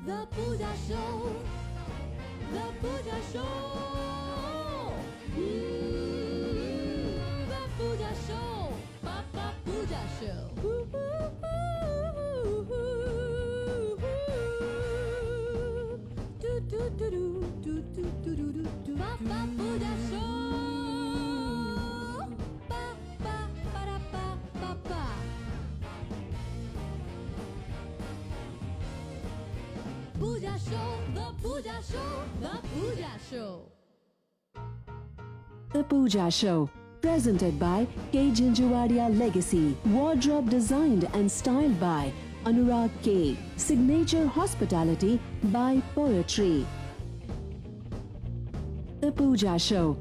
The Pooja Show. The Pooja Show. The Pooja Show. Papa Pooja Show. Papa Pooja Show. Pa pa para pa pa pa. Pooja Show, The Pooja Show, The Pooja Show. The Pooja Show, presented by K. Jinjuwadia Legacy. Wardrobe designed and styled by Anurag K. Signature hospitality by Poetry. The Pooja Show.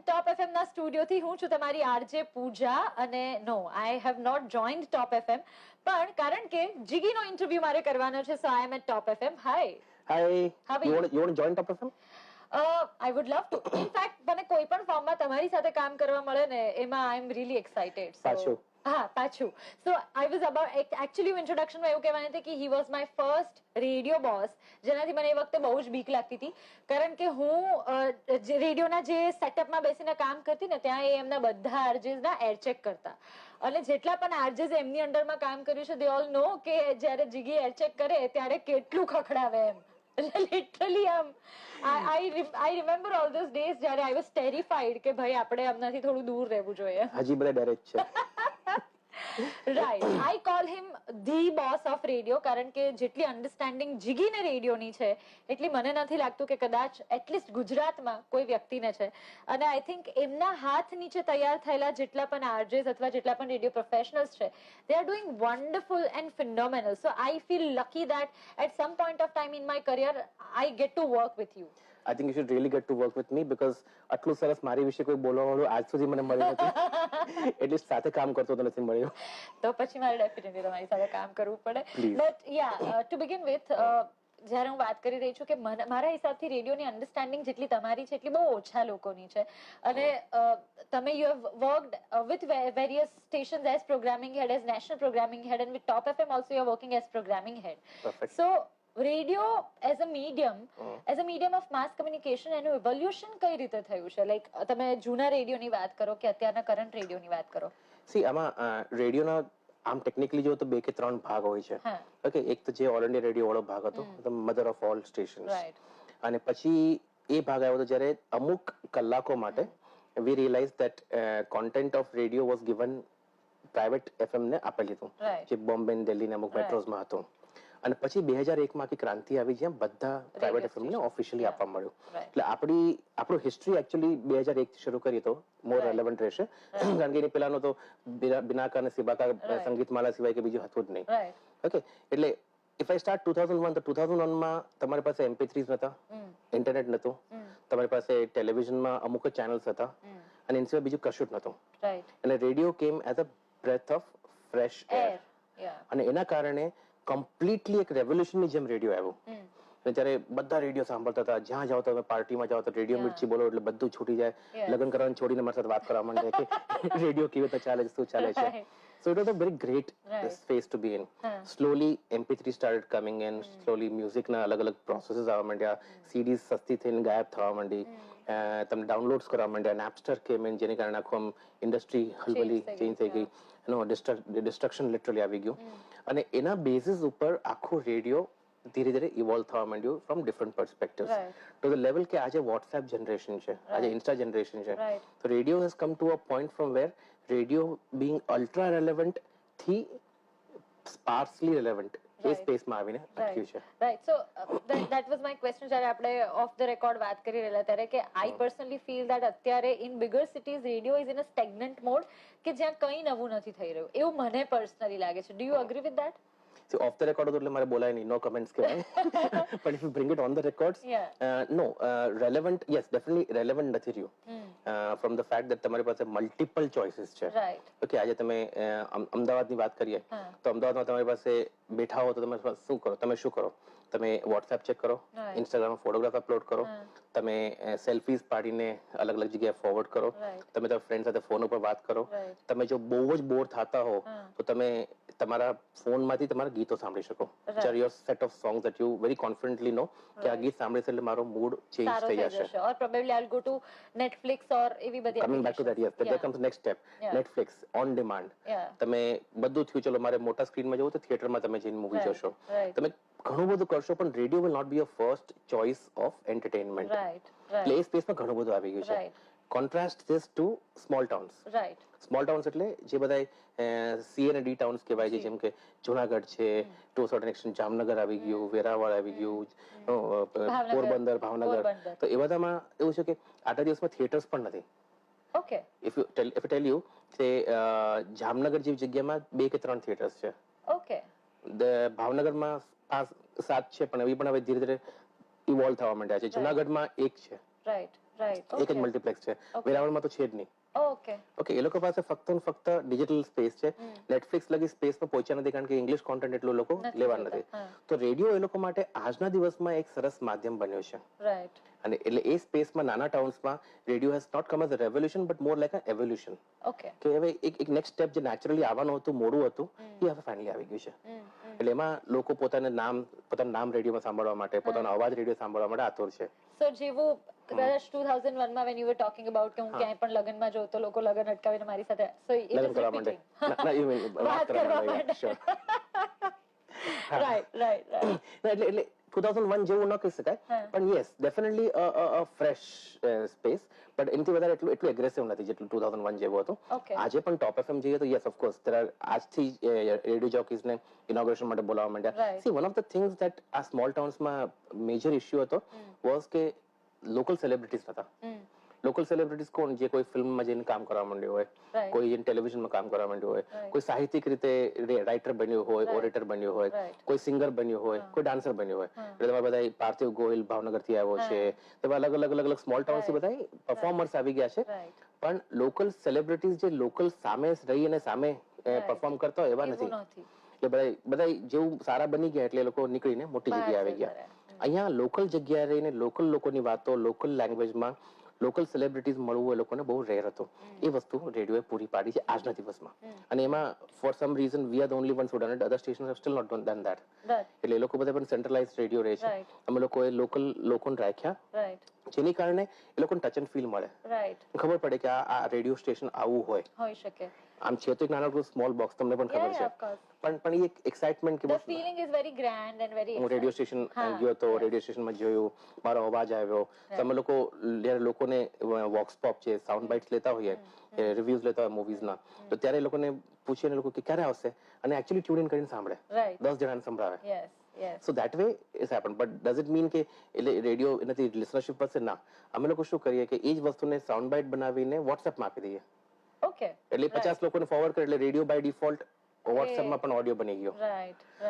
Top FM ના સ્ટુડિયોથી હું છું તમારી RJ Pooja અને no I have not joined top FM પણ કારણ કે જીગીનો ઇન્ટરવ્યુ મારે કરવાનો છે so I am at top FM hi Hi. How are you you? want to join Top FM? I would love to in fact મને કોઈ પણ ફોર્મમાં તમારી સાથે કામ કરવા મળે ને એમાં આઈ એમ રિયલી એક્સાઇટેડ પાછું. હા પાછું સો આઈ વોઝ અબાઉટ એકચ્યુઅલી ઇન્ટ્રોડક્શનમાં એવું કહેવાની હતી કે he was my first radio boss જેનાથી મને એ વખતે બહુ જ બીક લાગતી હતી કારણ કે હું જે રેડિયોના જે સેટઅપમાં બેસીને કામ કરતી ને ત્યાં એ એમના બધા આરજેસના એર ચેક કરતા અને જેટલા પણ આરજેસ એમની અંડરમાં કામ કર્યું છે દે ઓલ નો કે જ્યારે જીગી એર ચેક કરે ત્યારે કેટલું ખખડાવે એમ literally I remember all those days જ્યારે I was terrified કે ભાઈ આપણે એમનાથી થોડું દૂર રહેવું જોઈએ હજી બધા ડરે જ છે. Right I call him the boss of radio કારણ કે જેટલી અન્ડરસ્ટેન્ડિંગ જીગીને રેડિયોની છે એટલી મને નથી લાગતું કે કદાચ એટલીસ્ટ ગુજરાતમાં કોઈ વ્યક્તિને છે અને આઈ થિંક એમના હાથ નીચે તૈયાર થયેલા જેટલા પણ આરજેસ અથવા જેટલા પણ રેડિયો પ્રોફેશનલ્સ છે they are doing wonderful and phenomenal so I feel lucky that at some point of time in my career I get to work with you I think you should really get to work with me because આટલું સરસ મારી વિશે કોઈ બોલવા વાળું આજ સુધી મને મળ્યું નથી એટલીસ્ટ સાથે કામ કરતો તો નથી મળ્યો તો પછી મારે ડેફિનેટલી તમારી સાથે કામ કરવું પડે Please. But yeah two begin with જ્યારે હું વાત કરી રહી છું કે મારા હિસાબથી રેડિયોની અન્ડરસ્ટેન્ડિંગ જેટલી તમારી છે એટલી બહુ ઓછા લોકોની છે અને તમે you have worked with various stations as programming head as national programming head and with top FM also you are working as programming head Perfect. So radio as a medium of mass communication એનું evolution કઈ રીતે થયું છે like તમે જૂના રેડિયોની વાત કરો કે અત્યારના કરંટ રેડિયોની વાત કરો સી આમાં રેડિયોના આમ ટેકનિકલી જો તો 2 કે 3 ભાગ હોય છે હા. ઓકે એક તો જે ઓલ ઇન્ડિયા રેડિયો વાળો ભાગ હતો mother of all stations right અને પછી એ ભાગ આવ્યો હતો જ્યારે અમુક કલાકો માટે we realize that content of radio was given private FM ને આપેલું હતું Right. જે બોમ્બે ને દિલ્હી ને અમુક મેટ્રોઝમાં હતું અને પછી 2001 માં આખી ક્રાંતિ આવી જ્યાં બધા પ્રાઇવેટ એફએમ ને ઓફિશિયલી આપવા મળ્યું Right. એટલે આપણું હિસ્ટ્રી એકચ્યુઅલી 2001 થી શરૂ કરી તો મોર રેલેવન્ટ રહેશે કારણ કે એની પહેલાનો તો બિનાકા અને સિબાકા સંગીતમાલા સિવાય કે બીજું હતું જ નહીં રાઈટ ઓકે એટલે ઇફ આઈ સ્ટાર્ટ 2001 તો 2001 માં તમારી પાસે MP3s નતા ઇન્ટરનેટ નતું તમારી પાસે ટેલિવિઝનમાં અમુક જ ચેનલ્સ હતા અને એના સિવાય બીજું કશું જ નતું રાઈટ અને radio came as a breath of fresh air અને એના કારણે કમ્પ્લીટલી એક રેવોલ્યુશનની જેમ રેડિયો આવ્યો અને ત્યારે બધા રેડિયો સાંભળતા હતા જ્યાં જાઓ તમે પાર્ટીમાં જાઓ તો રેડિયો મિર્ચી બોલો એટલે બધું છૂટી જાય લગ્ન કરવાનું છોડીને મારી સાથે વાત કરવા માંડે કે રેડિયો કેવી રીતે ચાલે છે શું ચાલે છે So it was a very great space to be in. Slowly MP3 started coming in. Slowly music ના અલગ અલગ processes આવવા માંડ્યા. CDs સસ્તી થઈને ગાયબ થવા માંડી. તમે ડાઉનલોડ્સ કરવા માંડ્યા. Napster came in જેને કારણે આખું ઇન્ડસ્ટ્રી હલબલી ચેન્જ થઈ ગઈ. ડિસ્ટ્રક્શન લિટરલી આવી ગયું અને એના બેસિસ ઉપર આખો રેડિયો ધીરે ધીરે ઇવોલ્વ થવા માંડ્યું from different perspectives to the level કે આજે વોટ્સએપ જનરેશન છે આજે ઇન્સ્ટા જનરેશન છે તો radio has come to a point from where radio being ultra relevant થી સ્પાર્સલી રેલેવન્ટ એ સ્પેસમાં આવીને અટક્યું છે right so that was my question જ્યારે આપણે ઓફ ધ રેકોર્ડ વાત કરી રહેલા ત્યારે કે આઈ પર્સનલી ફીલ ધેટ અત્યારે in bigger cities radio is in a stagnant mode કે જ્યાં કંઈ નવું નથી થઈ રહ્યું એવું મને પર્સનલી લાગે છે do you agree with that off the record એટલે મારે બોલાય નહીં, નો કમેન્ટ્સ કહેવાય. But if you bring it on the records, no relevant, yes definitely relevant નથી રહ્યું ફ્રોમ ધ ફેક્ટ દેટ તમારી પાસે મલ્ટિપલ ચોઇસીસ છે. ઓકે, આજે તમે અમદાવાદની વાત કરીએ તો અમદાવાદમાં તમારી પાસે બેઠા હો તો તમે શું કરો? તમે વોટ્સએપ ચેક કરો, ઇન્સ્ટાગ્રામમાં ફોટોગ્રાફ અપલોડ કરો, તમે સેલ્ફીઝ પાડીને અલગ અલગ જગ્યાએ ફોરવર્ડ કરો, તમે તમારા ફ્રેન્ડ સાથે ફોન ઉપર વાત કરો. તમે જો બહુ જ બોર થતા હો તો તમે તમારા ફોનમાંથી તમારા ગીતો સાંભળી શકો. Are your set of songs that you very confidently know કે આ ગીત સાંભળીશ એટલે મારો મૂડ ચેન્જ થઈ જશે. Or probably I'll go to Netflix or એવી બધી coming back to that, yes, that comes next step. Netflix on demand. તમે બધું થયું, ચલો મારે મોટા સ્ક્રીનમાં જવું તો થિયેટરમાં તમે જઈને મૂવી જોશો. તમે ઘણું બધું કરશો પણ radio will not be your first choice of entertainment. એટલે એ સ્પેસમાં ઘણું બધું આવી ગયું છે. Contrast this to small towns. Small towns એટલે જે બધા સી અને ડી ટાઉન્સ કહેવાય છે, જેમ કે જુનાગઢ છે, ટુ સર્ટન એક્સટેન્ટ જામનગર આવી ગયું, વેરાવળ આવી ગયું, પોરબંદર, ભાવનગર. તો એ બધામાં એવું છે કે આટલા દિવસમાં થિયેટર્સ પણ નથી. Okay, if you tell you કે જામનગર જેવી જગ્યામાં 2 કે 3 થિયેટર્સ છે. ઓકે, ભાવનગરમાં 5-7 છે, પણ એ પણ હવે ધીરે ધીરે ઇવોલ્વ થવા માંડ્યા છે. જુનાગઢમાં 1 છે, રાઈટ, એક જ મલ્ટીપ્લેક્સ છે. વેરાવળમાં તો છે જ નહીં. ઓકે, એ લોકો પાસે ફક્ત ને ફક્ત ડિજિટલ સ્પેસ છે. નેટફ્લિક્સ લગી સ્પેસમાં પહોંચ્યા નથી કારણ કે ઇંગ્લિશ કોન્ટેન્ટ એટલું લોકો લેવા નથી. તો રેડિયો એ લોકો માટે આજના દિવસમાં એક સરસ માધ્યમ બન્યો છે. અને એટલે એ સ્પેસમાં નાના ટાઉન્સમાં radio has not come as a revolution but more like a evolution. કે હવે એક નેક્સ્ટ સ્ટેપ જે નેચરલી આવવાનું હતું, મોડું હતું, એ હવે ફાઇનલી આવી ગયું છે. એટલે એમાં લોકો પોતાનું નામ રેડિયોમાં સાંભળવા માટે, પોતાનો અવાજ રેડિયો સાંભળવા માટે આતુર છે. સો જેવું કદાચ 2001 માં when you were talking about કે હું ક્યાંય પણ લગનમાં જોઉં તો લોકો લગન અટકાવીને મારી સાથે લગન કરવા માંડે, ના યુ મીન વાત કરવા માંડે. રાઈટ. એટલે 2001 જેવું ન કહી શકાય, પણ yes definitely a fresh space, but એનાથી વધારે એટલું એગ્રેસિવ નથી જેટલું 2001 જેવું હતું. આજે પણ ટોપ એફએમ જઈએ તો યસ ઓફકોર્સ આજથી રેડિયો જોકીઝને ઇનોગ્રેશન માટે બોલાવવા માંડ્યા. C one of the things that આ સ્મોલ ટાઉન્સમાં મેજર ઇશ્યુ હતો વોઝ કે લોકલ સેલિબ્રિટીઝ હતા. લોકલ સેલિબ્રિટીઝ કોણ? જે કોઈ ફિલ્મમાં જઈને કામ કરવા માંડ્યું હોય, કોઈ જઈને ટેલિવિઝનમાં કામ કરવા માંડ્યું હોય, કોઈ સાહિત્યિક રીતે રાઇટર બન્યું હોય, ઓરેટર બન્યું હોય, કોઈ સિંગર બન્યું હોય, કોઈ ડાન્સર બન્યું હોય. એટલે તમારા બધા પાર્થિવ ગોહિલ ભાવનગરથી આવ્યો છે, તમે અલગ અલગ સ્મોલ ટાઉન્સથી બધા પરફોર્મર્સ આવી ગયા છે. પણ લોકલ સેલિબ્રિટીઝ જે લોકલ સામે રહી અને સામે પરફોર્મ કરતા હોય એવા નથી. એટલે બધા જેવું સારા બની ગયા એટલે એ લોકો નીકળીને મોટી જગ્યાએ આવી ગયા. અહીંયા લોકલ જગ્યાએ રહીને લોકલ લોકોની વાતો લોકલ લેંગ્વેજમાં લોકલ સેલિબ્રિટીઝ મળવું એ લોકોને બહુ રેર હતું. એ વસ્તુ રેડિયોએ પૂરી પાડી છે આજના દિવસમાં. અને એમાં for some reason we are the only ones who done it. Other stations have still not done that. એટલે એ લોકો બધા પણ સેન્ટ્રલાઇઝ્ડ રેડિયો રહે છે. અમે લોકોએ લોકલ લોકોને રાખ્યા, જેની કારણે એ લોકોને ટચ એન્ડ ફીલ મળે, ખબર પડે કે આ રેડિયો સ્ટેશન આવું હોઈ શકે. આમ છે તો એક નાનકડું સ્મોલ બોક્સ, તમને પણ ખબર છે, પણ એ એક એક્સાઇટમેન્ટ કે the feeling is very grand and very હું રેડિયો સ્ટેશન ગયો તો રેડિયો સ્ટેશનમાં જોયું, મારો અવાજ આવ્યો. તમે લોકો જ્યારે લોકોને વોક્સ પોપ છે, સાઉન્ડ બાઇટ્સ લેતા હોઈએ, રિવ્યુઝ લેતા હોય મૂવીઝના, તો ત્યારે એ લોકોને પૂછીએ લોકો કે ક્યારે આવશે, અને એકચ્યુઅલી ટ્યુન ઇન કરીને સાંભળે, 10 જણાને સંભળાવે. So that way it's happened, but does it mean કે એટલે રેડિયો એનાથી લિસનરશિપ વધશે? ના. અમે લોકો શું કરીએ કે એ જ વસ્તુને સાઉન્ડ બાઇટ બનાવીને વોટ્સએપમાં આપી દઈએ. એટલે 50 લોકોને ફોરવર્ડ કરે એટલે રેડિયો બાય ડિફોલ્ટ વોટ્સએપમાં પણ ઓડિયો બની ગયો.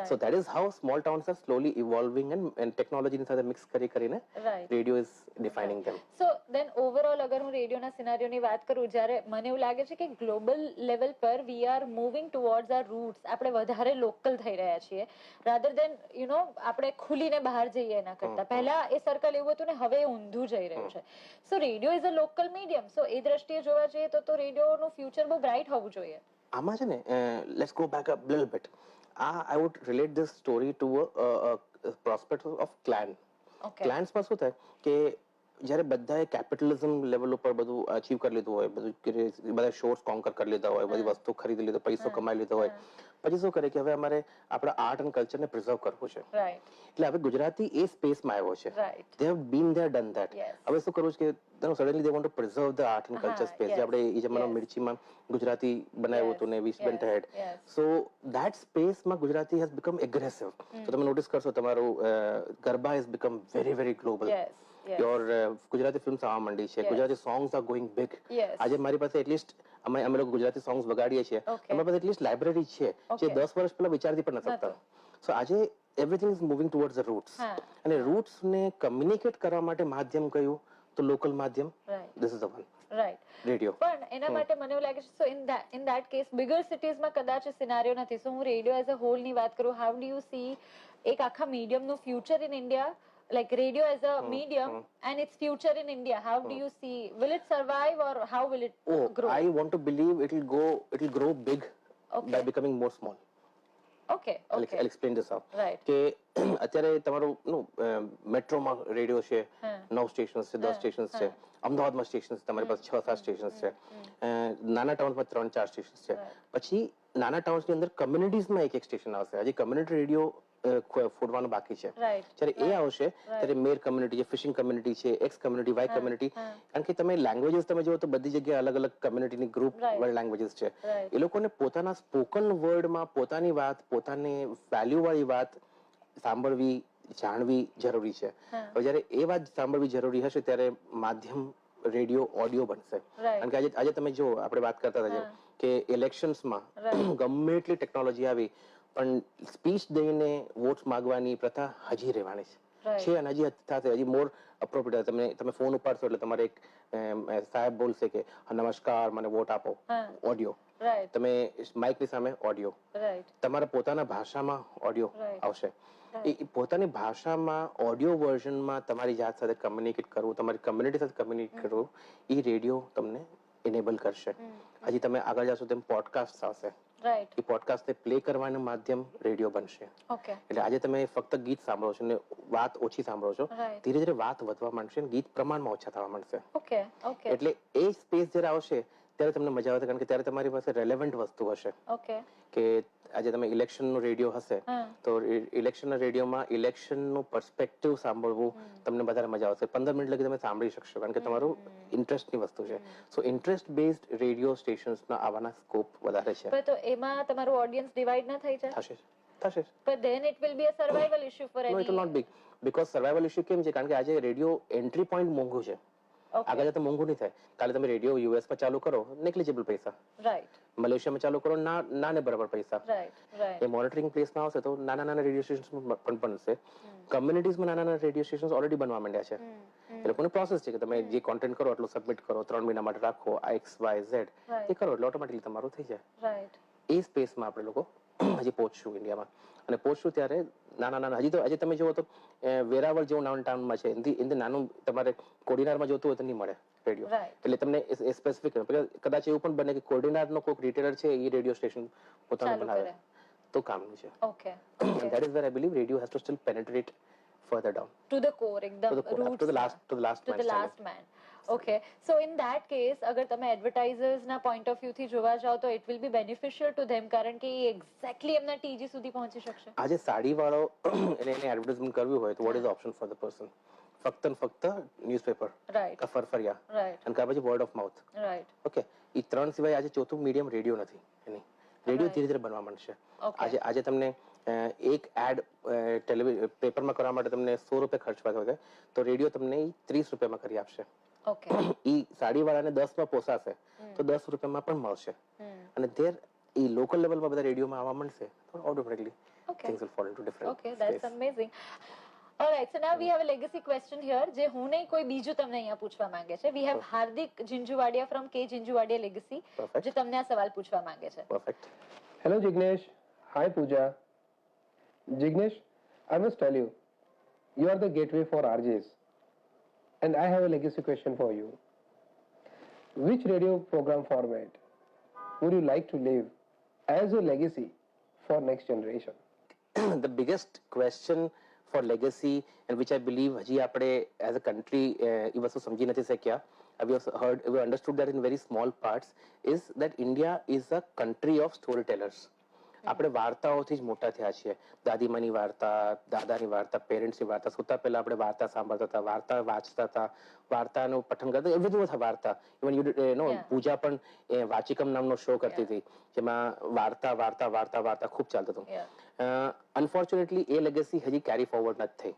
So that is how small towns are slowly evolving and technology ની સાથે મિક્સ કરીને radio is defining them. So then overall અગર હું રેડિયોના સિનારીયોની વાત કરું, જ્યારે મને એવું લાગે છે કે ગ્લોબલ લેવલ પર we are moving towards our roots. આપણે વધારે લોકલ થઈ રહ્યા છીએ rather than you know આપણે ખુલીને બહાર જઈએ એના કરતા. પહેલા એ સર્કલ એવું હતું ને હવે એ ઊંધું જઈ રહ્યું છે. So radio is a local medium. So એ દ્રષ્ટિએ જોવા જઈએ તો રેડિયોનું ફ્યુચર બહુ બ્રાઇટ હોવું જોઈએ. આમાં છે ને let's go back a little bit. I would relate this story to a prospect of clan. ક્લાન્સમાં શું થાય કે જ્યારે બધાએ કેપિટલિઝમ લેવલ ઉપર બધું અચીવ કરી લીધું હોય, બધું બધા શોર્સ કોન્કર કરી લીધા હોય, બધી વસ્તુ ખરીદી લીધો, પૈસો કમાઈ લીધો હોય, પછી શું કરે કે હવે અમારે આપણા આર્ટ એન્ડ કલ્ચરને પ્રિઝર્વ કરવું છે. એટલે હવે ગુજરાતી એ સ્પેસમાં આવ્યો છે. They have been there done that. હવે શું કરવું છે કે suddenly they want to preserve the art and culture space. જે આપણે એ જમાનામાં મિર્ચીમાં ગુજરાતી બનાવ્યું હતું ને we went head. So that સ્પેસમાં ગુજરાતી હેઝ બીકમ એગ્રેસિવ. તો તમે નોટિસ કરશો તમારું garba has become very very global. Your Gujarati films આવવા માંડી છે, Gujarati songs are going big. આજે મારી પાસે એટલીસ્ટ અમે લોકો ગુજરાતી સોંગ્સ વગાડીએ છીએ Okay. અમારી પાસે એટલીસ્ટ લાઇબ્રેરી છે જે Okay. 10 વર્ષ પહેલા વિચારતી પણ ન શકતા. સો આજે everything is moving towards the roots હા. અને રૂટ્સ ને કમ્યુનિકેટ કરવા માટે માધ્યમ કયું તો લોકલ માધ્યમ. Right. This is the one, right. Radio. પણ એના માટે મને એવું લાગે છે so in that case bigger સિટીઝમાં કદાચ સિનારીઓ નથી. સો હું રેડિયો એઝ અ હોલ ની વાત કરું, હાઉ ડુ યુ સી એક આખા મીડિયમ નું future in India, like radio as a medium and its future in India? How do you see, will it survive or how will it grow? I want to believe it will grow big by becoming more small. Okay. I'll explain this how. Right. કે અત્યારે તમારું મેટ્રોમાં radio છે, 9 stations છે, 10 stations છે. અમદાવાદમાં stations તમારી પાસે 6-7 stations છે. નાના ટાઉનમાં 3-4 સ્ટેશન્સ છે. પછી નાના ટાઉન્સની અંદર કમ્યુનિટીઝમાં એક સ્ટેશન આવશે. હજી કમ્યુનિટી રેડિયો ફોડવાનું બાકી છે. જ્યારે એ આવશે ત્યારે મેર કમ્યુનિટી છે, ફિશિંગ કમ્યુનિટી છે, એક્સ કમ્યુનિટી, વાય કમ્યુનિટી. કારણ કે તમે લેંગ્વેજીસ તમે જુઓ તો બધી જગ્યાએ અલગ અલગ કમ્યુનિટીની ગ્રુપ વર્ડ લેંગ્વેજીસ છે. એ લોકોને પોતાના સ્પોકન વર્ડમાં પોતાની વાત, પોતાની વેલ્યુ વાળી વાત સાંભળવી, જાણવી જરૂરી છે. હવે જ્યારે એ વાત સાંભળવી જરૂરી હશે ત્યારે માધ્યમ રેડિયો, ઓડિયો બનશે. કારણ કે આજે તમે જો આપણે વાત કરતા હતા કે ઇલેક્શન્સમાં ગમે એટલી ટેકનોલોજી આવી પણ સ્પીચ દઈને વોટ્સ માંગવાની પ્રથા હજી રહેવાની છે અને હજી થશે. હજી મોર અપ્રોપ્રિએટ. તમે ફોન ઉપાડશો એટલે તમારે એક સાહેબ બોલશે કે નમસ્કાર, મને વોટ આપો, ઓડિયો. તમે માઇકની સામે ઓડિયો, તમારા પોતાના ભાષામાં ઓડિયો આવશે. એ પોતાની ભાષામાં ઓડિયો વર્ઝનમાં તમારી જાત સાથે કમ્યુનિકેટ કરવું, તમારી કમ્યુનિટી સાથે કમ્યુનિકેટ કરવું, એ રેડિયો તમને ઇનેબલ કરશે. હજી તમે આગળ જશો તેમ પોડકાસ્ટ આવશે. એ પોડકાસ્ટને પ્લે કરવાનું માધ્યમ રેડિયો બનશે. એટલે આજે તમે ફક્ત ગીત સાંભળો છો ને વાત ઓછી સાંભળો છો, ધીરે ધીરે વાત વધવા માંડશે અને ગીત પ્રમાણમાં ઓછા થવા માંડશે. એટલે એ સ્પેસ જ્યારે આવશે ત્યારે તમને મજા આવશે. કારણ કે ત્યારે તમારી પાસે રેલેવન્ટ વસ્તુ હશે. કે આજે તમે ઇલેક્શનનો રેડિયો હશે તો ઇલેક્શનના રેડિયોમાં ઇલેક્શનનું પર્સપેક્ટિવ સાંભળવું તમને વધારે મજા આવશે. 15 મિનિટ લગી તમે સાંભળી શકશો કારણ કે તમારું ઇન્ટરેસ્ટની વસ્તુ છે. સો ઇન્ટરેસ્ટ બેઝડ રેડિયો સ્ટેશન્સના આવવાના સ્કોપ વધારે છે. તો એમાં તમારું ઓડિયન્સ ડિવાઇડ ના થઈ જાય? થશે. But then it will be a survival issue for any. No, it will not be. Because survival issue કેમ છે? કારણ કે આજે રેડિયો એન્ટ્રી પોઈન્ટ મોંઘું છે. આગળ જતા મોંઘું નહીં થાય. કાલે તમે રેડિયો યુએસ માં ચાલુ કરો, નેગ્લિજિબલ પૈસા. રાઈટ. મલેશિયામાં ચાલુ કરો, નાને બરાબર પૈસા. રાઈટ. એ મોનિટરિંગ પ્લેસમાં આવશે તો નાના રેડિયો સ્ટેશન્સ પણ બનશે. કમ્યુનિટીઝમાં નાના રેડિયો સ્ટેશન્સ ઓલરેડી બનવા માંડ્યા છે. એ લોકોની પ્રોસેસ છે કે તમે જે કોન્ટેન્ટ કરો એટલું સબમિટ કરો, 3 મહિના માટે રાખો, XYZ એ કરો એટલે ઓટોમેટિકલી તમારું થઈ જાય. રાઈટ. એ સ્પેસમાં આપણે લોકો હજી પહોંચશું ઇન્ડિયામાં. અને પહોંચશું ત્યારે નાના હજી તો આજે તમે જુઓ તો વેરાવળ જેવું નાનું ટાઉનમાં છે, એનાથી નાનું તમારે કોડીનારમાં જોતું હોય તો નહીં મળે રેડિયો. એટલે તમને એ સ્પેસિફિક કદાચ એવું પણ બને કે કોડીનારનો કોઈક રિટેલર છે એ રેડિયો સ્ટેશન પોતાનું બનાવે તો કામનું છે. That is where I believe radio has to still penetrate further down to the core, ekdam roots, to the last man. Okay, so in that case agar તમે એડવર્ટાઇઝર્સ ના point of view થી જોવા જાવ તો it will be beneficial to them કારણ કે એ exactly એમના TG સુધી પહોંચી શકશે. આજે સાડી વાળો એને એડવર્ટાઇઝમેન્ટ કરવી હોય તો what is the option for the person? ફક્ત ને ફક્ત ન્યૂઝપેપર, રાઈટ, ફરફરિયા, રાઈટ, અને પછી word of mouth, right. Okay, એ ત્રણ સિવાય આજે ચોથું મીડિયમ રેડિયો નથી. એની રેડિયો ધીરે ધીરે બનવા માંડશે. આજે તમને એક એડ પેપરમાં કરવા માટે તમને 100 રૂપિયા ખર્ચવા હોય તો રેડિયો તમને 30 રૂપિયામાં કરી આપશે. ઈ સાડી વાળાને 10 માં પોસાશે તો 10 રૂપિયામાં પણ મળશે. અને ધેર ઈ લોકલ લેવલમાં બધા રેડિયોમાં આવવા મળશે તો automatically things will fall into different. Okay, that's amazing. Alright, so now we have a legacy question here જે હું નહીં કોઈ બીજું તમને અહીંયા પૂછવા માંગે છે. We have Hardik Jinjuwadia from K Jinjuwadia Legacy જે તમને આ સવાલ પૂછવા માંગે છે. Perfect. Hello Jignesh. Hi Pooja. Jignesh, I must tell you, you are the gateway for RJs. And I have a legacy question for you. Which radio program format would you like to leave as a legacy for next generation? The biggest question for legacy and which I believe હજી આપણે as a country એ વસ્તુ સમજી નથી શક્યા. We understood that in very small parts is that India is a country of storytellers. આપણે વાર્તાઓથી જ મોટા થયા છીએ. દાદીમાની વાર્તા, દાદાની વાર્તા, પેરેન્ટ્સની વાર્તા. સુતા પહેલા આપણે વાર્તા સાંભળતા હતા, વાર્તા વાંચતા હતા, વાર્તાનું પઠન કરતા, એ બધું હતા વાર્તા. ઇવન પૂજા પણ વાચિકમ નામનો શો કરતી હતી જેમાં વાર્તા વાર્તા વાર્તા વાર્તા ખૂબ ચાલતું હતું. અનફોર્ચ્યુનેટલી એ લેગેસી હજી કેરી ફોરવર્ડ નથી થઈ.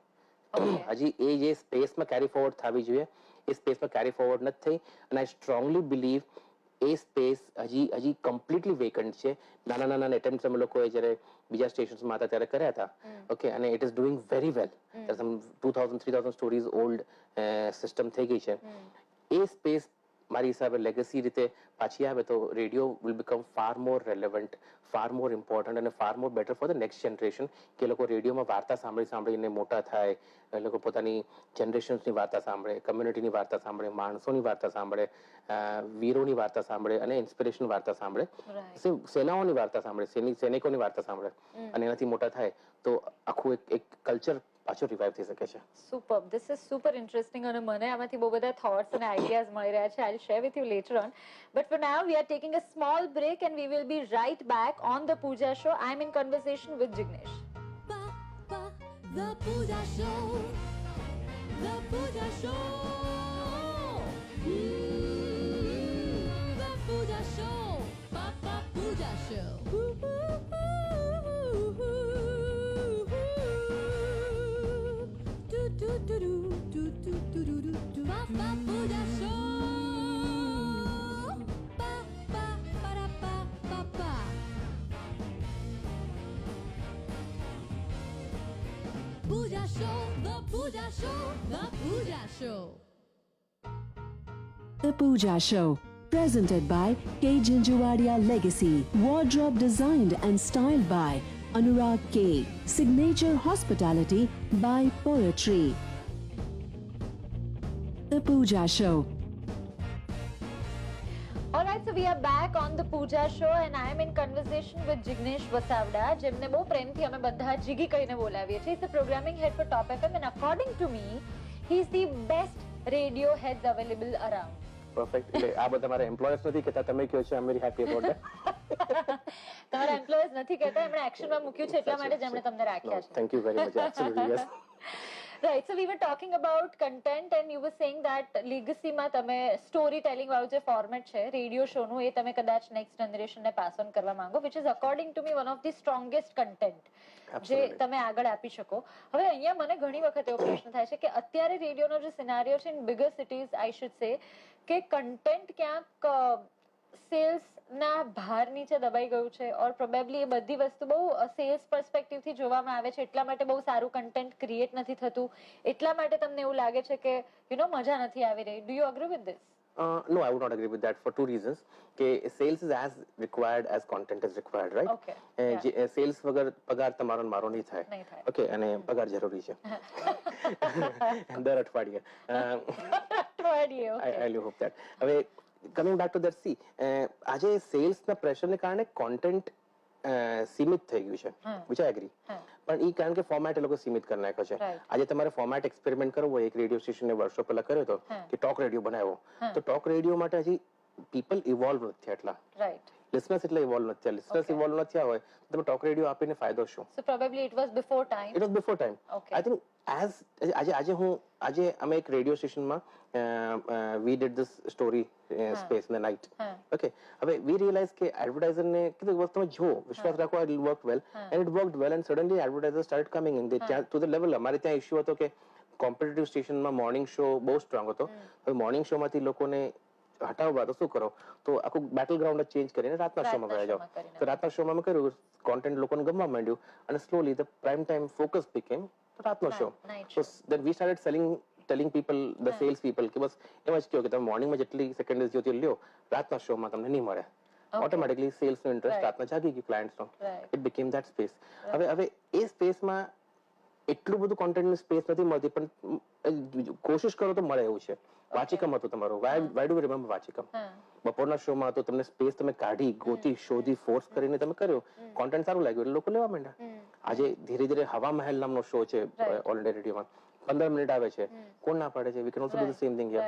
હજી એ જે સ્પેસમાં કેરી ફોરવર્ડ થવી જોઈએ એ સ્પેસમાં કેરી ફોરવર્ડ નથી થઈ. અને I strongly believe A space હજી કમ્પ્લીટલી વેકન્ટ છે. નાના નાના એટેમ્પ્ટ અમે લોકોએ જ્યારે બીજા સ્ટેશન્સમાં હતા ત્યારે કર્યા હતા. ઓકે, અને it is doing very well. 2000-3000 stories old system થઈ ગઈ છે. એ સ્પેસ મારી હિસાબે લેગસી રીતે પાછી આવે તો radio will become far more relevant, far more important અને far more better for the next generation. કે લોકો રેડિયોમાં વાર્તા સાંભળીને મોટા થાય, એ લોકો પોતાની જનરેશન્સની વાર્તા સાંભળે, કમ્યુનિટીની વાર્તા સાંભળે, માણસોની વાર્તા સાંભળે, વીરોની વાર્તા સાંભળે અને ઇન્સ્પિરેશન વાર્તા સાંભળે, સેનાઓની વાર્તા સાંભળે, સૈનિકોની વાર્તા સાંભળે અને એનાથી મોટા થાય તો આખું એક કલ્ચર પાછો રિવાઇવ થઈ શકે છે. Super, this is super interesting અને મને આમાંથી બહુ બધા થોટ્સ અને આઈડિયાઝ મળી રહ્યા છે. I will share with you later on, but for now we are taking a small break and we will be right back on the Pooja show. I am in conversation with Jignesh. The Pooja Show. The Pooja Show. The Pooja Show. Papa Pooja Show. Papa Pooja Show. Pa pa para pa pa pa. Pooja Show, the Pooja Show, the Pooja Show. The Pooja Show, presented by K. Jinjuwadia Legacy. Wardrobe designed and styled by Anurag K. Signature hospitality by Poetry. The Pooja Show. Alright, so we are back on the Pooja Show and I am in conversation with Jignesh Vasavda, જેમને બહુ પ્રેમથી અમે બધા જીગી કહીને બોલાવીએ છીએ. He's the programming head for Top FM and according to me, he's the best radio heads available around. Perfect. એટલે આ બધા મારા એમ્પ્લોયર્સ નથી કહેતા, તમે કહો છો. I am very happy about that. તમારા એમ્પ્લોયર્સ નથી કહેતા, એમણે એક્શનમાં મૂક્યું છે એટલા માટે જેમણે તમને રાખ્યા છે. Thank you very much. Absolutely yes. Right, so we were talking about content and you were saying that legacy માં તમે સ્ટોરી ટેલિંગ વાળું જે ફોર્મેટ છે રેડિયો શો નું એ તમે કદાચ નેક્સ્ટ જનરેશન ને પાસ ઓન કરવા માંગો, which is according to me one of the strongest content જે તમે આગળ આપી શકો. હવે અહીંયા મને ઘણી વખત એવો પ્રશ્ન થાય છે કે અત્યારે રેડિયોનો જે સિનારિયો છે in bigger cities I should સે કે કન્ટેન્ટ ક્યાંક સેલ્સ ના ભાર નીચે દબાઈ ગયું છે ઓર પ્રોબેબલી એ બધી વસ્તુ બહુ સેલ્સ પર્સપેક્ટિવ થી જોવામાં આવે છે એટલા માટે બહુ સારું કન્ટેન્ટ ક્રિએટ નથી થતું, એટલા માટે તમને એવું લાગે છે કે યુ નો મજા નથી આવી રહી. Do you agree with this? No, I would not agree with that for two reasons. Sales is as required as content is required, right? Okay. Sales વગર પગાર તમારો ને મારો નહીં થાય. ઓકે, અને પગાર જરૂરી છે દર અઠવાડિયે. I hope that. હવે coming back to that, C આજે સેલ્સના પ્રેશરને કારણે કોન્ટેન્ટ સીમિત થઈ ગયું છે, વિચ આઈ એગ્રી. પણ એ કારણ કે ફોર્મેટ એ લોકો સીમિત કરી નાખ્યો છે. આજે તમારે ફોર્મેટ એક્સપેરિમેન્ટ કરવો હોય, એક રેડિયો સ્ટેશને વર્ષો પહેલા કર્યો હતો કે ટોક રેડિયો બનાવ્યો, તો ટોક રેડિયો માટે હજી પીપલ ઇવોલ્વ નથી એટલા. રાઈટ. લિસનર્સ એટલે ઇવોલ્વ નથી થયા. લિસનર્સ ઇવોલ્વ નથી થયા હોય તો તમે ટોક રેડિયો આપીને ફાયદો શું? So probably it was before time. It was before time. Okay. I think આજે અમે એક રેડિયો સ્ટેશનમાં we did this story space in the night. Okay. હવે we realized કે એડવર્ટાઇઝર ને કીધું વસ્તુ તમે જો વિશ્વાસ રાખો, it worked well and it worked well and suddenly advertisers started coming in. To the level અમારે ત્યાં ઇશ્યુ હતો કે કોમ્પિટિટિવ સ્ટેશનમાં મોર્નિંગ શો બહુ સ્ટ્રોંગ હતો. હવે મોર્નિંગ શો માંથી લોકોને હટાવવા તો શું કરો, તો આખું બેટલ ગ્રાઉન્ડ જ ચેન્જ કરીને રાતના શોમાં ગયા જાઓ. તો રાતના શોમાં અમે કર્યું, કોન્ટેન્ટ લોકોને ગમવા માંડ્યું અને slowly the prime time focus became રાતનો show. So then we started telling people, the sales people, કે બસ એમ જ કહો કે તમે મોર્નિંગમાં જેટલી સેકન્ડ્સ જોતી લ્યો, રાતના શોમાં તમને નહીં મળે. ઓટોમેટિકલી સેલ્સનો ઇન્ટરેસ્ટ રાતના જાગી ગયું ક્લાયન્ટ્સનો. It became that space. હવે એ સ્પેસમાં એટલું બધું કોન્ટેન્ટની સ્પેસ નથી મળતી, પણ કોશિશ કરો તો મળે એવું છે. વાચિકમ હતું તમારું, વાય ડુ યુ રિમેમ્બર વાચિકમ? બપોરના શોમાં તો તમને સ્પેસ તમે કાઢી, ગોતી, શોધી, ફોર્સ કરીને તમે કર્યો, કોન્ટેન્ટ સારું લાગ્યું એટલે લોકો લેવા માંડ્યા. આજે ધીરે ધીરે હવા મહેલ નામનો શો છે ઓલ ઇન્ડિયા રેડિયોમાં, 15 મિનિટ આવે છે, કોણ ના પાડે છે? We can also do the same thing here.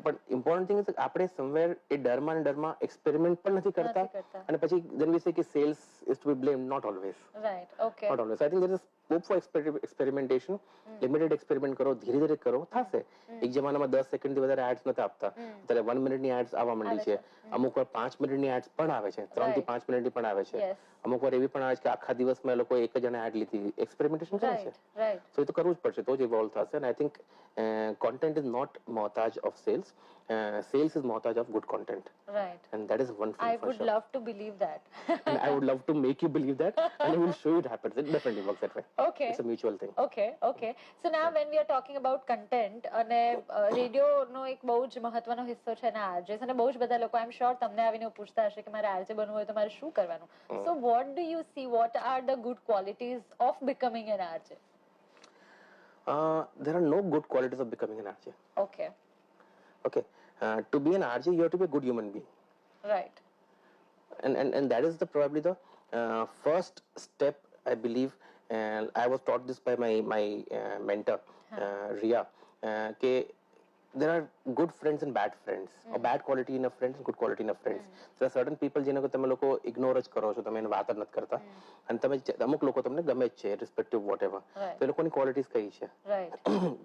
પણ ઇમ્પોર્ટન્ટ થિંગ ઇઝ આપણે સમવેર એ ડરમાં એક્સપેરિમેન્ટ પણ નથી કરતા અને પછી ધેન વી સે કે sales is to be blamed. Not always. Right. Okay. Not always. I think there is scope for experimentation. Limited experiment કરો, ધીરે ધીરે કરો, થશે. એક જમાનામાં 10 સેકન્ડથી વધારે એડ્સ નતા આપતા, અત્યારે 1 મિનિટની એડ્સ આવવા માંડી છે. અમુક વાર 5 મિનિટની એડ્સ પણ આવે છે, 3 થી 5 મિનિટની પણ આવે છે. અમુક વાર એવી પણ આવે છે કે આખા દિવસમાં એ લોકો એક જ એડ લીધી. એક્સપેરિમેન્ટેશન કરે છે. સો એ તો કરવું જ પડશે, તો જ ઇવોલ્વ થશે. અને I think content is not મોહતાજ of sales. sales is mohtaj of good content, Right. and that is one thing I for would sure. love to believe that. And I would love to make you believe that, and I will show you it happens. It definitely works that way. Okay. It's a mutual thing. Okay. So now when we are talking about content, અને radio નો એક બહુ જ મહત્વનો હિસ્સો છે એના RJs, અને બહુ જ બધા લોકો આઈ એમ શ્યોર તમને આવીને પૂછતા હશે કે મારે આરજે બનવું હોય તો મારે શું કરવાનું. So what do you see, what are the good qualities of becoming an RJ? There are no good qualities of becoming an RJ. Okay. Okay. To be an RJ, you have to be a good human being. Right. And that is probably the first step, I believe, and I was taught this by my mentor, Ria, ke there are good friends and bad friends, or bad quality in a friends and good quality in a friends. There are certain people જેને તમે લોકો ignore જ કરો છો, તમે એને વાત જ નથી કરતા, અને તમે અમુક લોકો તમને ગમે જ છે, irrespective whatever. Right. તો એ લોકોની ક્વોલિટીઝ કઈ છે? Right.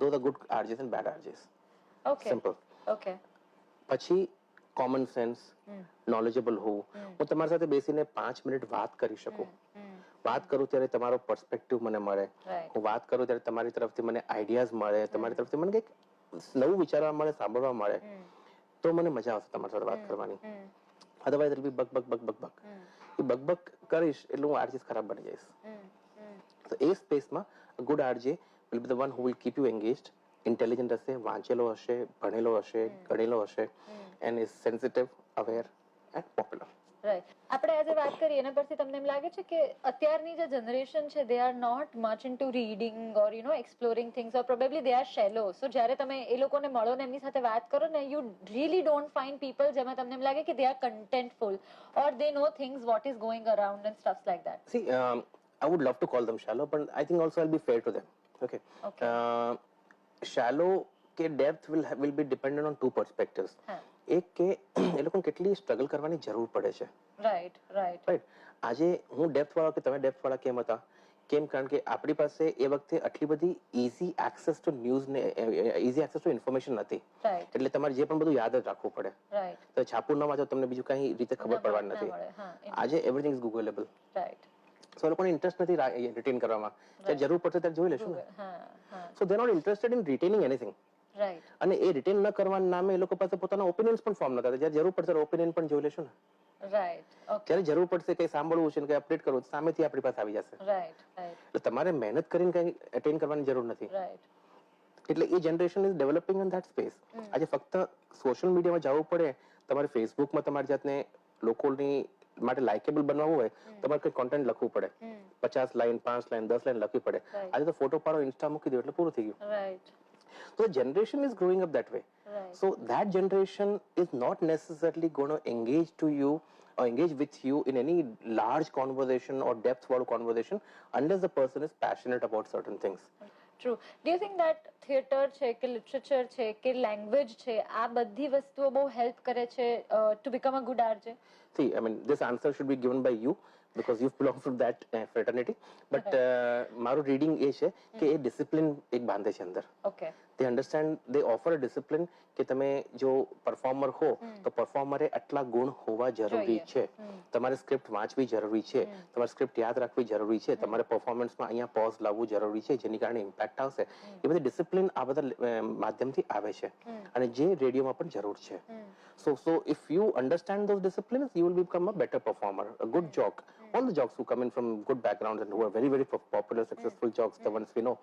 Those are good RJs and bad RJs. Okay. Simple. Okay. પછી કોમન સેન્સ, નોલેજેબલ હોવું. હું તમારી સાથે બેસીને 5 મિનિટ વાત કરી શકું. વાત કરું ત્યારે તમારો પર્સપેક્ટિવ મને મળે. Right. હું વાત કરું ત્યારે તમારી તરફથી મને આઈડિયાઝ મળે, તમારી તરફથી મને કંઈક નવું વિચારવા મળે, સાંભળવા મળે, તો મને મજા આવશે તમારી સાથે વાત કરવાની. Otherwise it be buck buck buck buck buck. A buck buck કરીશ એટલે હું આરજે ખરાબ બની જઈશ. તો એ સ્પેસમાં good RJ will be the one who will keep you engaged, intelligent હશે, વાંચેલો હશે, ભણેલો હશે, ગણેલો હશે, and is sensitive, aware and popular. Right. આપણે આજે વાત કરી એના પરથી તમને એમ લાગે છે કે અત્યારની જે જનરેશન છે they are not much into reading or exploring things, or probably they are shallow. So જ્યારે તમે એ લોકોને મળો ને એમની સાથે વાત કરો ને, you really don't find people જેમાં તમને એમ લાગે કે they are contentful or they know things what is going around and stuffs like that. See, I would love to call them shallow, but I think also I'll be fair to them. Okay. Shallow કે depth will be dependent on two perspectives. એક કે એ લોકોને કેટલી struggle કરવાની જરૂર પડે છે. Right. આજે હું ડેપ્થ વાળા કે તમે ડેપ્થ વાળા કેમ હતા? કેમ? કારણ કે આપણી પાસે એ વખતે આટલી બધી ઇઝી એક્સેસ ટુ ન્યૂઝ ને ઇઝી એક્સેસ ટુ ઇન્ફોર્મેશન નથી. એટલે તમારે જે પણ બધું યાદ જ રાખવું પડે. તો છાપું ન વાંચો તમને બીજું કઈ રીતે ખબર પડવાની નથી. આજે એવરીથિંગ ઇઝ ગૂગલેબલ. સો એ લોકોને ઇન્ટરેસ્ટ નથી રિટેન કરવામાં. જ્યારે જરૂર પડશે ત્યારે જોઈ લેશું ને. So they not interested in retaining anything. અને એ રિટેન ન કરવાના નામે એ લોકો પાસે પોતાના ઓપિનિયન્સ પણ ફોર્મ ન કરતા. જ્યારે જરૂર પડશે ઓપિનિયન પણ જોઈ લેશું ને. જ્યારે જરૂર પડશે કઈ સાંભળવું છે કે અપડેટ કરવું, સામેથી આપણી પાસે આવી જશે. એટલે તમારે મહેનત કરીને કઈ અટેન કરવાની જરૂર નથી. એટલે એ generation is developing in that space. આજે ફક્ત સોશિયલ મીડિયામાં જવું પડે, તમારે ફેસબુકમાં તમારી જાતને લોકોની માટે લાઇકેબલ બનાવવું હોય, તમારે કઈ કોન્ટેન્ટ લખવું પડે. 50 લાઈન, 5 લાઈન, 10 લાઈન લખવી પડે. આજે તો ફોટો પાડો, ઇન્સ્ટા મૂકી દો એટલે પૂરું થઈ ગયું. So the generation is growing up that way. So that generation is not necessarily going to engage to you or engage with you in any large conversation or depth વાળું conversation unless the person is passionate about certain things. True. Do you think that theatre છે કે literature છે કે language છે, આ બધી વસ્તુઓ બહુ હેલ્પ કરે છે to become a good RJ? See, I mean, this answer should be given by you because you belong from that fraternity. But મારું રીડિંગ એ છે કે એ ડિસિપ્લિન એક બાંધે છે અંદર. Okay. They understand, they offer a discipline કે તમે જો પરફોર્મર હો તો પરફોર્મરે આટલા ગુણ હોવા જરૂરી છે. તમારે સ્ક્રિપ્ટ વાંચવી જરૂરી છે, તમારે સ્ક્રિપ્ટ યાદ રાખવી જરૂરી છે, તમારે પરફોર્મન્સમાં અહીંયા પોઝ લાવવું જરૂરી છે જેની કારણે ઇમ્પેક્ટ આવશે. એ બધી ડિસિપ્લિન આ બધા માધ્યમથી આવે છે અને જે રેડિયોમાં પણ જરૂર છે. So if you understand those disciplines, you will become a better performer, a good jock. All the jocks who come in from good backgrounds and who are very, very popular, successful jocks, the ones we know,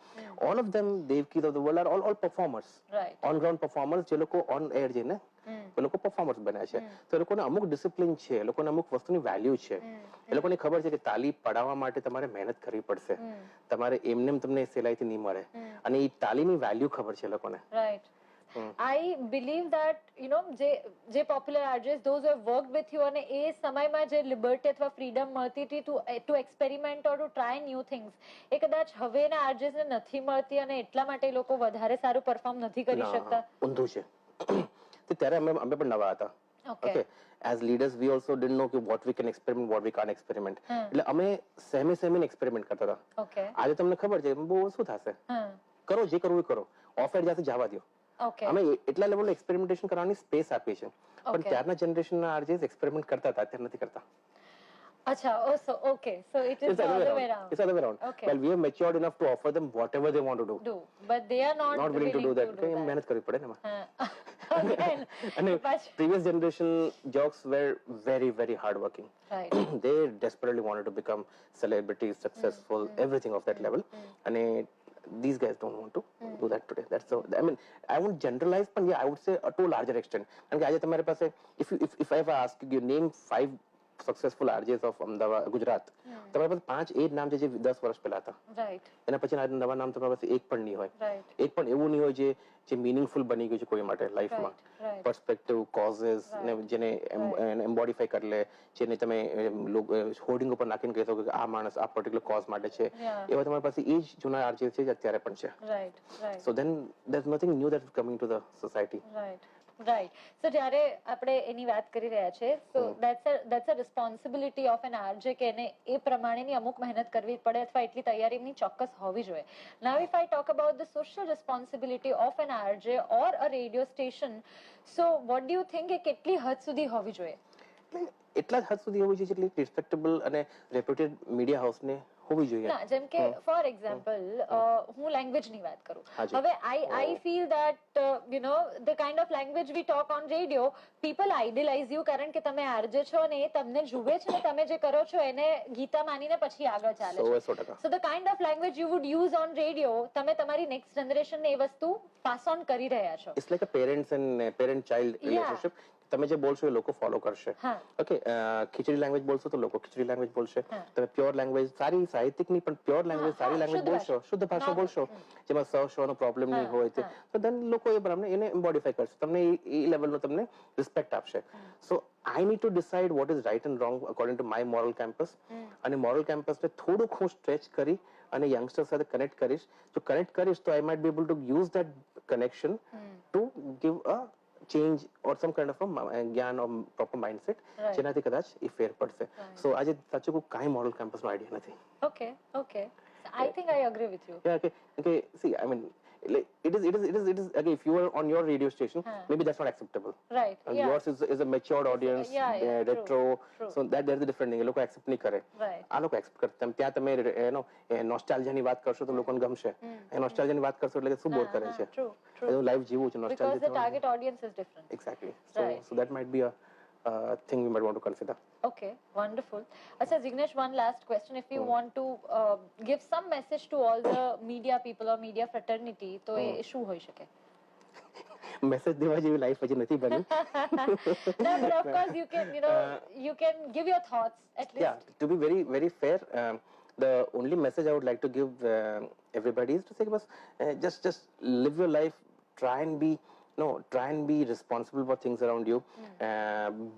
all of them, Devkis of the world, are all performers. On ground performers, જે લોકો on air જઈને એ લોકો performers બન્યા છે. તો એ લોકોને અમુક discipline છે, એ લોકોને અમુક વસ્તુની વેલ્યુ છે. એ લોકોને ખબર છે કે તાલી પડાવવા માટે તમારે મહેનત કરવી પડશે. તમારે એમને તમને સહેલાઈથી નહીં મળે. અને એ તાલીની વેલ્યુ ખબર છે એ લોકોને. I believe that જે popular RJs, those who have worked with you, અને એ સમયમાં જે લિબર્ટી અથવા ફ્રીડમ મળતી હતી to experiment or to try new things, એ કદાચ હવેના RJs ને નથી મળતી અને એટલા માટે એ લોકો વધારે સારું પરફોર્મ નથી કરી શકતા. ઊંધું છે. ત્યારે અમે પણ નવા હતા. Okay. As leaders, we also didn't know what we can experiment, what we can't experiment. એટલે અમે સેમી એક્સપેરિમેન્ટ કરતા હતા. આજે તમને ખબર છે બહુ શું થશે, કરો જે કરવું એ કરો, ઓફ એર જશે જવા દો. અમે એટલા લેવલનું એક્સપેરિમેન્ટેશન કરવાની સ્પેસ આપી છે. પણ ત્યારના જનરેશનના આરજેસ એક્સપેરિમેન્ટ કરતા હતા, અત્યારે નથી કરતા. Acha, okay. So it is the other way around. It's the other way around. Okay. Well, we are matured enough to offer them whatever they want to do. But they are not willing to do that. મહેનત કરવી પડે ને એમાં. again. અને But- previous generation jocks were very very hard working. Right. They desperately wanted to become celebrities, successful, everything of that level. And these guys don't want to do that today. That's so. I mean, I won't generalize, but yeah, I would say to a larger extent. And આજે તમારી પાસે, if I ever ask you name 5 successful RJs of Ahmedabad Gujarat, તમારી પાસે 5 એ જ નામ છે જે 10 વર્ષ પહેલા હતા. Right. એના પછી આ નવા નામ તમારી પાસે એક પણ નહીં હોય. Right. એક પણ એવું નહીં હોય જે મીનિંગફુલ બની ગયું છે કોઈ માટે લાઈફમાં. right. પર્સપેક્ટિવ, કોઝિસ ને જેને એમ્બોડીફાઈ કરી લે, જેને તમે હોર્ડિંગ ઉપર નાખીને કહી શકો કે આ માણસ આ પર્ટિક્યુલર કોઝ માટે છે, એવા તમારી પાસે એ જ જૂના આરજે છે જે અત્યારે પણ છે. Right. Right. So then there is nothing new that is coming to the society. Right. So જ્યારે આપણે એની વાત કરી રહ્યા છે, so that's a responsibility of an RJ કે એને એ પ્રમાણેની અમુક મહેનત કરવી પડે અથવા એટલી તૈયારી એમની ચોક્કસ હોવી જોઈએ. Now if I talk about the social responsibility of an RJ or a radio station, so what do you think કે કેટલી હદ સુધી હોવી જોઈએ? એટલા જ હદ સુધી હોવી જોઈએ જેટલી રિસ્પેક્ટેબલ અને રેપ્યુટેડ મીડિયા હાઉસને હોવી જોઈએ. ના, જેમ કે ફોર એક્ઝામ્પલ હું લેંગ્વેજ ની વાત કરું. હાજી. હવે I feel that you know the kind of language we talk on radio, people idealize you કારણ કે તમે આરજે છો ને એ તમને જુએ છે ને તમે જે કરો છો એને ગીતા માનીને પછી આગળ ચાલે છે. 100%. So the kind of language you would use on radio, તમે તમારી નેક્સ્ટ જનરેશન ને એ વસ્તુ પાસ ઓન કરી રહ્યા છો. It's like a parents and parent child relationship. તમે જે બોલશો એ લોકો ફોલો કરશે. ઓકે, ખીચડી લેંગ્વેજ બોલશો તો લોકો ખીચડી લેંગ્વેજ બોલશે. તમે પ્યોર લેંગ્વેજ, સારી સાહિત્યિક ની પણ પ્યોર લેંગ્વેજ, સારી લેંગ્વેજ બોલશો, શુદ્ધ ભાષા બોલશો, જેમાં સ નો પ્રોબ્લેમ નહીં હોય, તો ધેન લોકો એ પ્રમાણે એને એમ્બોડીફાઈ કરશે, તમને એ લેવલનો તમને રિસ્પેક્ટ આપશે. So I need to decide what is right and wrong according to my moral campus. અને મોરલ કેમ્પસને થોડુંક હું સ્ટ્રેચ કરી અને યંગસ્ટર સાથે કનેક્ટ કરીશ. જો કનેક્ટ કરીશ તો I might be able to use that connection to give a change or some kind of a જ્ઞાન or proper mindset, જેનાથી કદાચ એ ફેર પડશે. સો આજે સાચું કોઈ કાંઈ મોરલ કેમ્પસનો આઈડિયા નથી. Okay. I think I agree with you. Yeah, okay. See, I mean, it is again, if you are on your radio station, maybe that's not acceptable. Right. And Yeah. yours is a matured audience, retro, true. so there's a different thing. એ લોકો accept નહીં કરે. Right. આ લોકો accept કરતા. ત્યાં તમે નોસ્ટાલ્જિયાની વાત કરશો તો લોકોને ગમશે. એ નોસ્ટાલ્જિયાની વાત કરશો એટલે શું બોર કરે છે. True. એ લાઈફ જીવું છે Because the નોસ્ટાલ્જિયા. target audience is different. Exactly. Right. So that might be a thing we might want to consider. Okay, wonderful. Acha, Jignesh, one last question. If you want to give some message to all the media people or media fraternity, તો એ શું હોઈ શકે? Message દેવા જેવી life હજી નથી બની. No, but of course you can, you can give your thoughts at least. Yeah, to be very very fair, the only message I would like to give everybody is to say, just live your life, try and be responsible for things around you.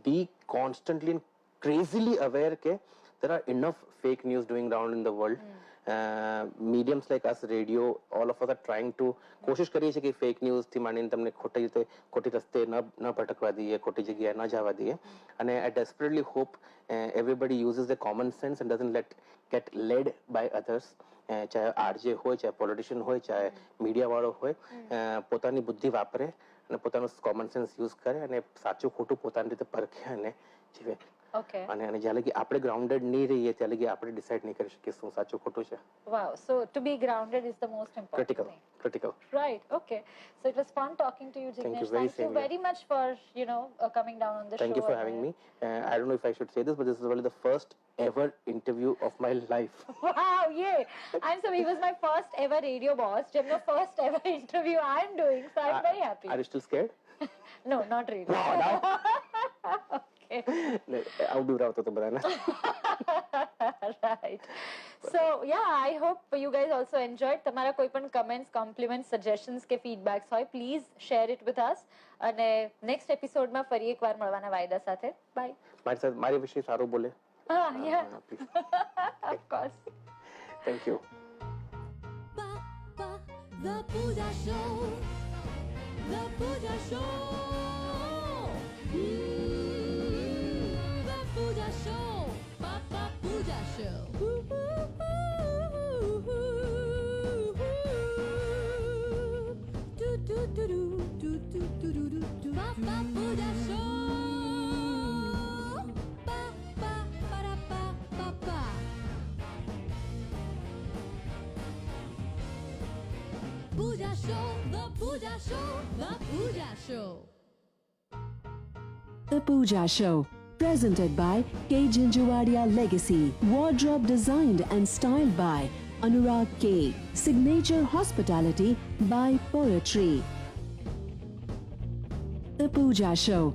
Be constantly and crazily aware that there are enough fake news doing around in the world. Mediums like us, radio, all of us are trying to કોશિશ કરીએ છીએ કે fake news થી માંડીને તમને ખોટી રસ્તે ન ભટકવા દઈએ, ખોટી જગ્યાએ ન જવા દઈએ. અને I desperately hope everybody uses their common sense and doesn't get led by others. ચાહે આરજે હોય, ચાહે પોલિટિશિયન હોય, ચાહે મીડિયા વાળો હોય, પોતાની બુદ્ધિ વાપરે અને પોતાનું કોમન સેન્સ યુઝ કરે અને સાચું ખોટું પોતાની રીતે પરખે અને જીવે. Okay. અને જ્યાં લગી આપણે ગ્રાઉન્ડેડ નહીં રહીએ ત્યાં લગી આપણે ડિસાઇડ નહીં કરી શકીએ શું સાચું ખોટું છે. Wow. So to be grounded is the most important thing. Critical. Right. Okay. So it was fun talking to you, Jignesh. Thank you very much for coming down on the show. Thank you for having me. I don't know if I should say this, but this is really the first ever interview of my life. Wow, yeah. And so he was my first ever radio boss. The first ever interview I'm doing, so I'm very happy. Are you still scared? No, not really. No, now. Okay. Outdoor આવતો તો બધાને. Right. So yeah, I hope you guys also enjoyed. તમારા કોઈ પણ comments, compliments, suggestions કે feedbacks હોય, please share it with us. અને next episode માં ફરી એકવાર મળવાના વાયદા સાથે. Bye. મારી વિશે સારું બોલે. Yeah. Please. Of course. Thank you. The Pooja Show. The Pooja Show. The Pooja Show. Papa Pooja Show. Papa Pooja Show. Pooja Show, the Pooja Show, the Pooja Show. The Pooja Show, presented by K. Jinjuwadia Legacy. Wardrobe designed and styled by Anurag K. Signature hospitality by Poetry. The Pooja Show,